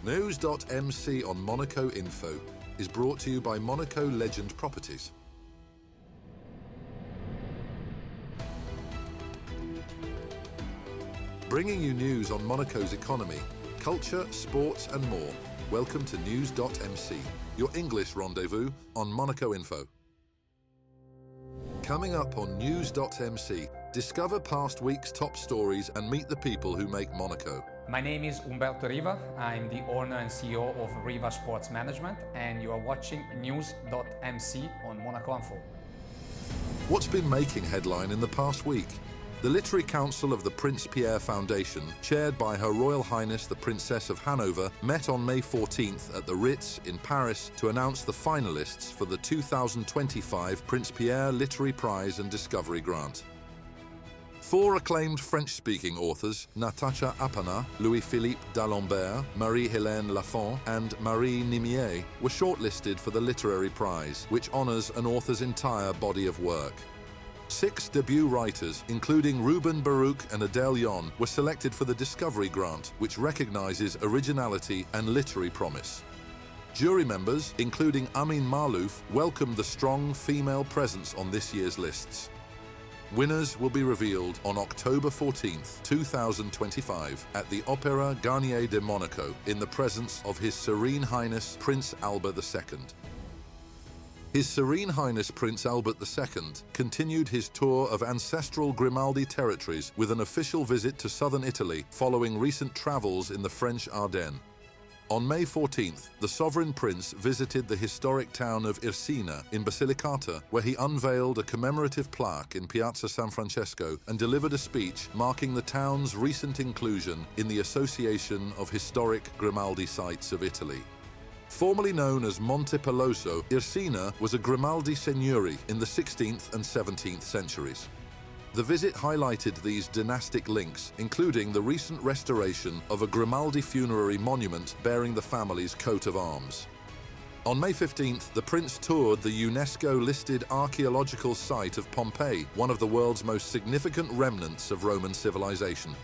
News.mc on Monaco Info is brought to you by Monaco Legend Properties. Bringing you news on Monaco's economy, culture, sports and more. Welcome to News.mc, your English rendezvous on Monaco Info. Coming up on News.mc, discover past week's top stories and meet the people who make Monaco. My name is Umberto Riva. I'm the owner and CEO of Riva Sports Management, and you are watching News.mc on Monaco Info. What's been making headline in the past week? The Literary Council of the Prince Pierre Foundation, chaired by Her Royal Highness the Princess of Hanover, met on May 14th at the Ritz in Paris to announce the finalists for the 2025 Prince Pierre Literary Prize and Discovery Grant. 4 acclaimed French-speaking authors, Natacha Apana, Louis-Philippe d'Alembert, Marie-Hélène Lafont and Marie Nimier, were shortlisted for the Literary Prize, which honours an author's entire body of work. 6 debut writers, including Ruben Baruch and Adele Yon, were selected for the Discovery Grant, which recognises originality and literary promise. Jury members, including Amin Maalouf, welcomed the strong female presence on this year's lists. Winners will be revealed on October 14th, 2025 at the Opéra Garnier de Monaco in the presence of His Serene Highness Prince Albert II. His Serene Highness Prince Albert II continued his tour of ancestral Grimaldi territories with an official visit to southern Italy following recent travels in the French Ardennes. On May 14th, the Sovereign Prince visited the historic town of Irsina in Basilicata, where he unveiled a commemorative plaque in Piazza San Francesco and delivered a speech marking the town's recent inclusion in the Association of Historic Grimaldi Sites of Italy. Formerly known as Monte Peloso, Irsina was a Grimaldi seigneury in the 16th and 17th centuries. The visit highlighted these dynastic links, including the recent restoration of a Grimaldi funerary monument bearing the family's coat of arms. On May 15th, the Prince toured the UNESCO-listed archaeological site of Pompeii, one of the world's most significant remnants of Roman civilization.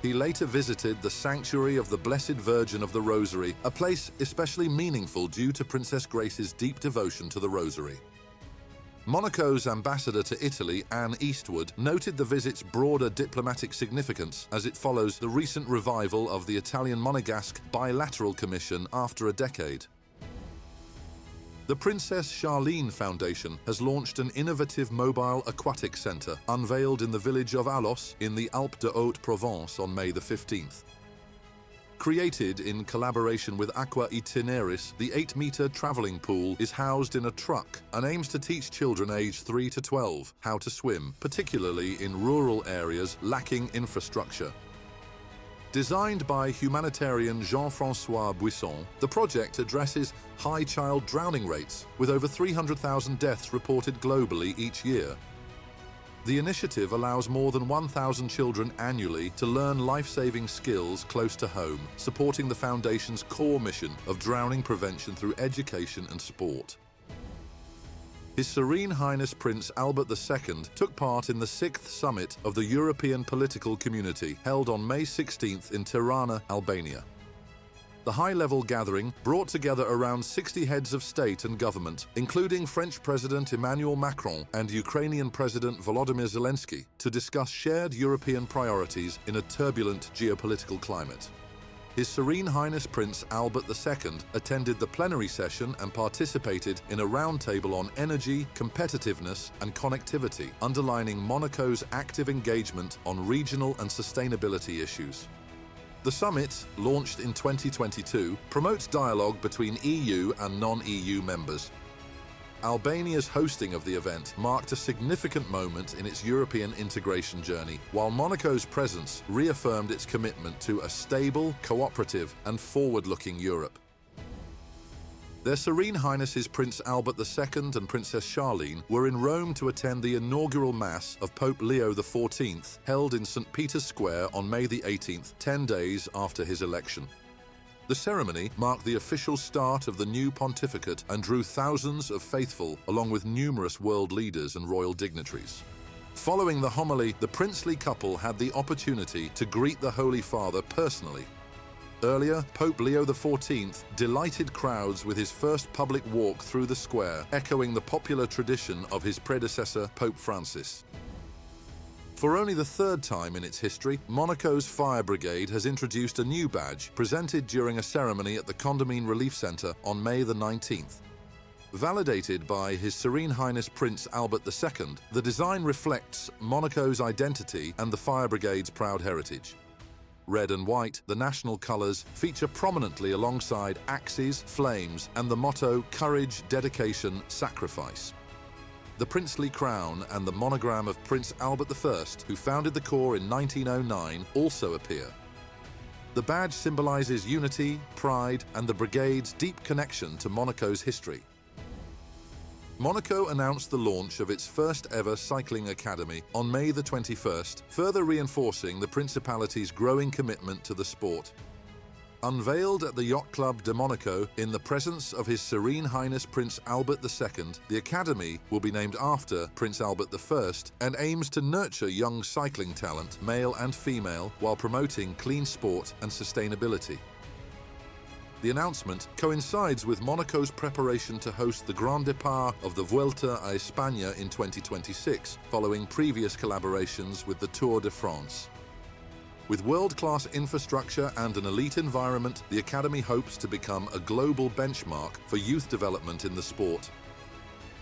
He later visited the Sanctuary of the Blessed Virgin of the Rosary, a place especially meaningful due to Princess Grace's deep devotion to the Rosary. Monaco's ambassador to Italy, Anne Eastwood, noted the visit's broader diplomatic significance as it follows the recent revival of the Italian-Monegasque Bilateral Commission after a decade. The Princess Charlene Foundation has launched an innovative mobile aquatic centre unveiled in the village of Alos in the Alpes de Haute-Provence on May the 15th. Created in collaboration with Aqua Itineris, the 8-metre travelling pool is housed in a truck and aims to teach children aged 3 to 12 how to swim, particularly in rural areas lacking infrastructure. Designed by humanitarian Jean-François Buisson, the project addresses high child drowning rates, with over 300,000 deaths reported globally each year. The initiative allows more than 1,000 children annually to learn life-saving skills close to home, supporting the Foundation's core mission of drowning prevention through education and sport. His Serene Highness Prince Albert II took part in the 6th Summit of the European Political Community, held on May 16th in Tirana, Albania. The high-level gathering brought together around 60 heads of state and government, including French President Emmanuel Macron and Ukrainian President Volodymyr Zelensky, to discuss shared European priorities in a turbulent geopolitical climate. His Serene Highness Prince Albert II attended the plenary session and participated in a roundtable on energy, competitiveness and connectivity, underlining Monaco's active engagement on regional and sustainability issues. The summit, launched in 2022, promotes dialogue between EU and non-EU members. Albania's hosting of the event marked a significant moment in its European integration journey, while Monaco's presence reaffirmed its commitment to a stable, cooperative and forward-looking Europe. Their Serene Highnesses Prince Albert II and Princess Charlene were in Rome to attend the inaugural Mass of Pope Leo XIV, held in St. Peter's Square on May the 18th, 10 days after his election. The ceremony marked the official start of the new pontificate and drew thousands of faithful, along with numerous world leaders and royal dignitaries. Following the homily, the princely couple had the opportunity to greet the Holy Father personally. Earlier, Pope Leo XIV delighted crowds with his first public walk through the square, echoing the popular tradition of his predecessor, Pope Francis. For only the third time in its history, Monaco's fire brigade has introduced a new badge presented during a ceremony at the Condamine Relief Centre on May the 19th. Validated by His Serene Highness Prince Albert II, the design reflects Monaco's identity and the fire brigade's proud heritage. Red and white, the national colours, feature prominently alongside axes, flames, and the motto Courage, Dedication, Sacrifice. The princely crown and the monogram of Prince Albert I, who founded the Corps in 1909, also appear. The badge symbolises unity, pride, and the brigade's deep connection to Monaco's history. Monaco announced the launch of its first ever cycling academy on May the 21st, further reinforcing the Principality's growing commitment to the sport. Unveiled at the Yacht Club de Monaco in the presence of His Serene Highness Prince Albert II, the academy will be named after Prince Albert I and aims to nurture young cycling talent, male and female, while promoting clean sport and sustainability. The announcement coincides with Monaco's preparation to host the Grand Départ of the Vuelta a España in 2026, following previous collaborations with the Tour de France. With world-class infrastructure and an elite environment, the Academy hopes to become a global benchmark for youth development in the sport.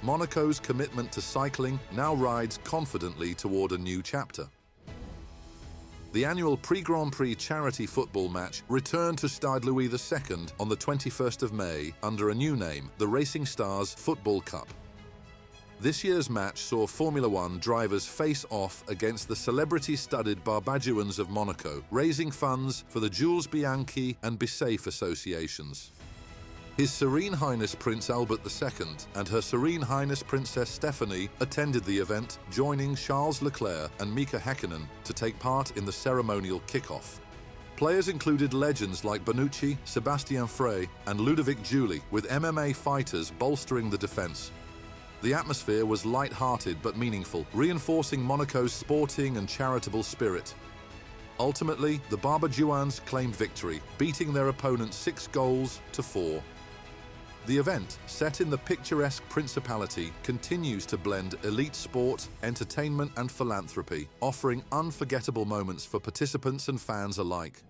Monaco's commitment to cycling now rides confidently toward a new chapter. The annual Prix-Grand Prix charity football match returned to Stade Louis II on the 21st of May under a new name, the Racing Stars Football Cup. This year's match saw Formula One drivers face off against the celebrity-studded Barbagians of Monaco, raising funds for the Jules Bianchi and Bissafe associations. His Serene Highness Prince Albert II and Her Serene Highness Princess Stephanie attended the event, joining Charles Leclerc and Mika Häkkinen to take part in the ceremonial kickoff. Players included legends like Bonucci, Sébastien Frey, and Ludovic Julie, with MMA fighters bolstering the defense. The atmosphere was light-hearted but meaningful, reinforcing Monaco's sporting and charitable spirit. Ultimately, the Barbagians claimed victory, beating their opponents 6-4. The event, set in the picturesque Principality, continues to blend elite sport, entertainment and philanthropy, offering unforgettable moments for participants and fans alike.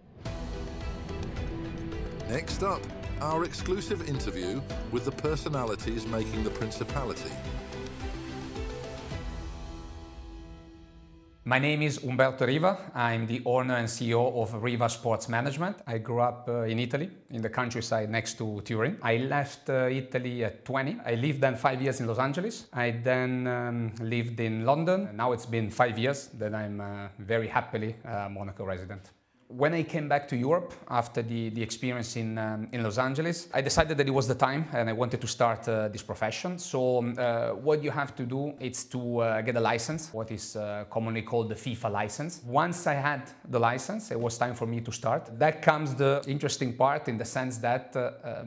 Next up, our exclusive interview with the personalities making the Principality. My name is Umberto Riva. I'm the owner and CEO of Riva Sports Management. I grew up in Italy, in the countryside next to Turin. I left Italy at 20. I lived then 5 years in Los Angeles. I then lived in London. Now it's been 5 years that I'm very happily a Monaco resident. When I came back to Europe after the experience in Los Angeles, I decided that it was the time and I wanted to start this profession. So what you have to do is to get a license, what is commonly called the FIFA license. Once I had the license, it was time for me to start. That comes the interesting part in the sense that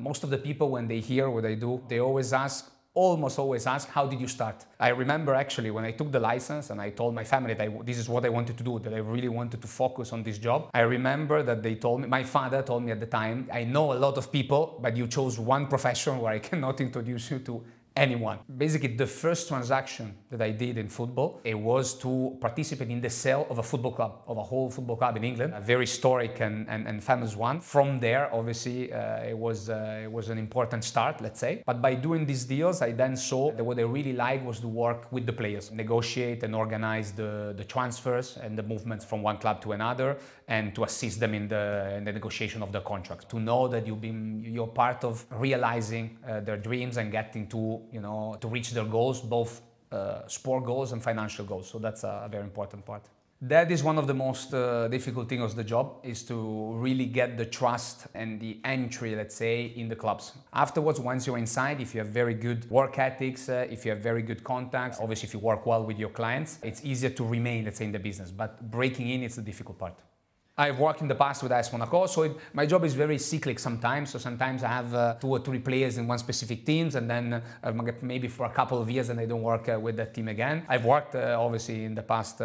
most of the people, when they hear what I do, they almost always ask, how did you start? I remember actually when I took the license and I told my family that this is what I wanted to do, that I really wanted to focus on this job. I remember that they told me, my father told me at the time, I know a lot of people, but you chose one profession where I cannot introduce you to anyone. Basically, the first transaction that I did in football, it was to participate in the sale of a football club, of a whole football club in England, a very historic and famous one. From there, obviously, it was an important start, let's say. But by doing these deals, I then saw that what I really liked was to work with the players, negotiate and organize the transfers and the movements from one club to another, and to assist them in the negotiation of the contracts. To know that you're part of realizing their dreams and getting to reach their goals, both sport goals and financial goals. So that's a very important part. That is one of the most difficult things of the job, is to really get the trust and the entry, let's say, in the clubs. Afterwards, once you're inside, if you have very good work ethics, if you have very good contacts, obviously if you work well with your clients, it's easier to remain, let's say, in the business. But breaking in is the difficult part. I've worked in the past with AS Monaco, so my job is very cyclic sometimes. So sometimes I have 2 or 3 players in one specific teams, and then maybe for a couple of years and I don't work with that team again. I've worked obviously in the past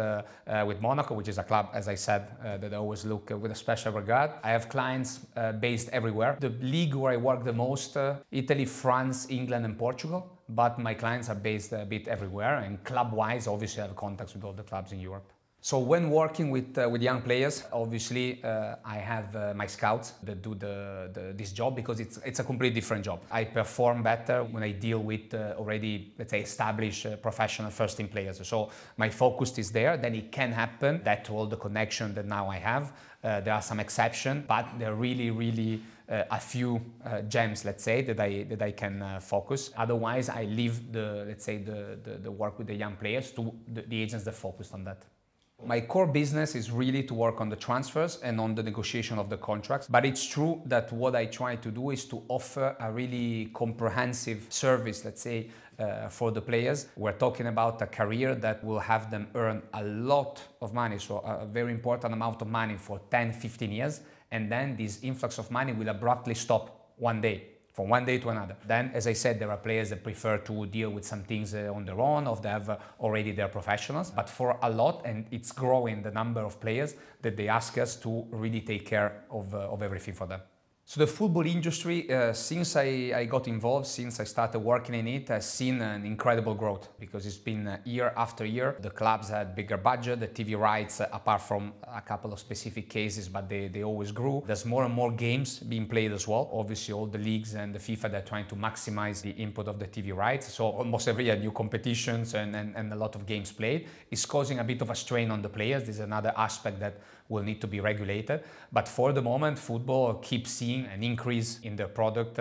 with Monaco, which is a club, as I said, that I always look with a special regard. I have clients based everywhere. The league where I work the most, Italy, France, England and Portugal, but my clients are based a bit everywhere, and club-wise, obviously I have contacts with all the clubs in Europe. So when working with young players, obviously I have my scouts that do this job, because it's a completely different job. I perform better when I deal with already, let's say, established professional first-team players. So my focus is there. Then it can happen that all the connection that now I have, there are some exceptions, but there are really a few gems, let's say, that I can focus. Otherwise, I leave the work with the young players to the agents that focus on that. My core business is really to work on the transfers and on the negotiation of the contracts. But it's true that what I try to do is to offer a really comprehensive service, let's say, for the players. We're talking about a career that will have them earn a lot of money, so a very important amount of money for 10, 15 years. And then this influx of money will abruptly stop one day. From one day to another. Then, as I said, there are players that prefer to deal with some things on their own, or they have already their professionals. But for a lot, and it's growing, the number of players that they ask us to really take care of everything for them. So the football industry, since I got involved, since I started working in it, has seen an incredible growth, because it's been year after year. The clubs had bigger budget, the TV rights, apart from a couple of specific cases, but they always grew. There's more and more games being played as well. Obviously, all the leagues and the FIFA, they're trying to maximize the input of the TV rights. So almost every year, new competitions and a lot of games played. It's causing a bit of a strain on the players. This is another aspect that will need to be regulated. But for the moment, football keeps seeing an increase in their product,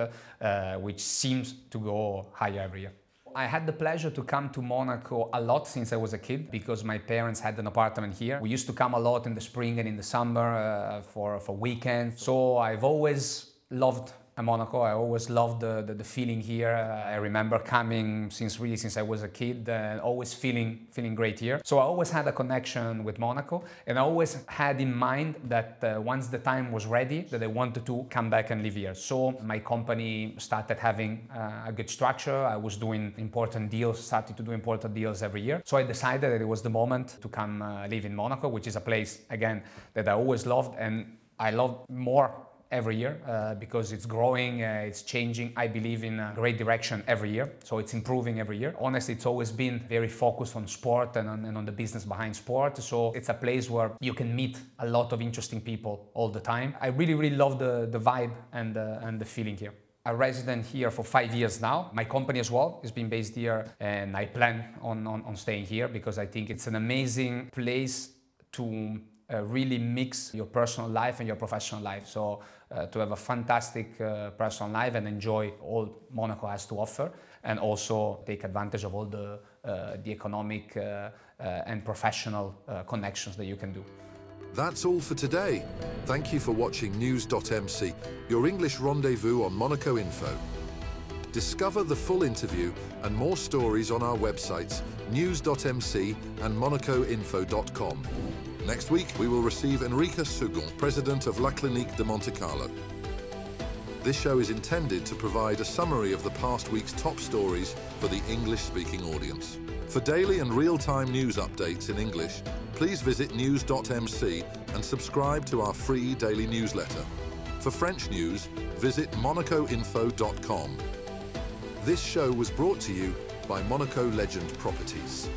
which seems to go higher every year. I had the pleasure to come to Monaco a lot since I was a kid, because my parents had an apartment here. We used to come a lot in the spring and in the summer for weekends. So I've always loved Monaco. I always loved the feeling here. I remember coming since I was a kid, always feeling great here. So I always had a connection with Monaco, and I always had in mind that once the time was ready, that I wanted to come back and live here. So my company started having a good structure. I was doing important deals, started to do important deals every year. So I decided that it was the moment to come live in Monaco, which is a place, again, that I always loved, and I love more every year because it's growing, it's changing, I believe, in a great direction every year. So it's improving every year. Honestly, it's always been very focused on sport and on the business behind sport. So it's a place where you can meet a lot of interesting people all the time. I really love the vibe and the feeling here. A resident here for 5 years now. My company as well has been based here, and I plan on staying here because I think it's an amazing place to really mix your personal life and your professional life. So to have a fantastic personal life and enjoy all Monaco has to offer, and also take advantage of all the economic and professional connections that you can do. That's all for today. Thank you for watching News.mc, your English rendezvous on Monaco Info. Discover the full interview and more stories on our websites, News.mc and MonacoInfo.com. Next week, we will receive Enrique Sugon, president of La Clinique de Monte-Carlo. This show is intended to provide a summary of the past week's top stories for the English-speaking audience. For daily and real-time news updates in English, please visit News.mc and subscribe to our free daily newsletter. For French news, visit MonacoInfo.com. This show was brought to you by Monaco Legend Properties.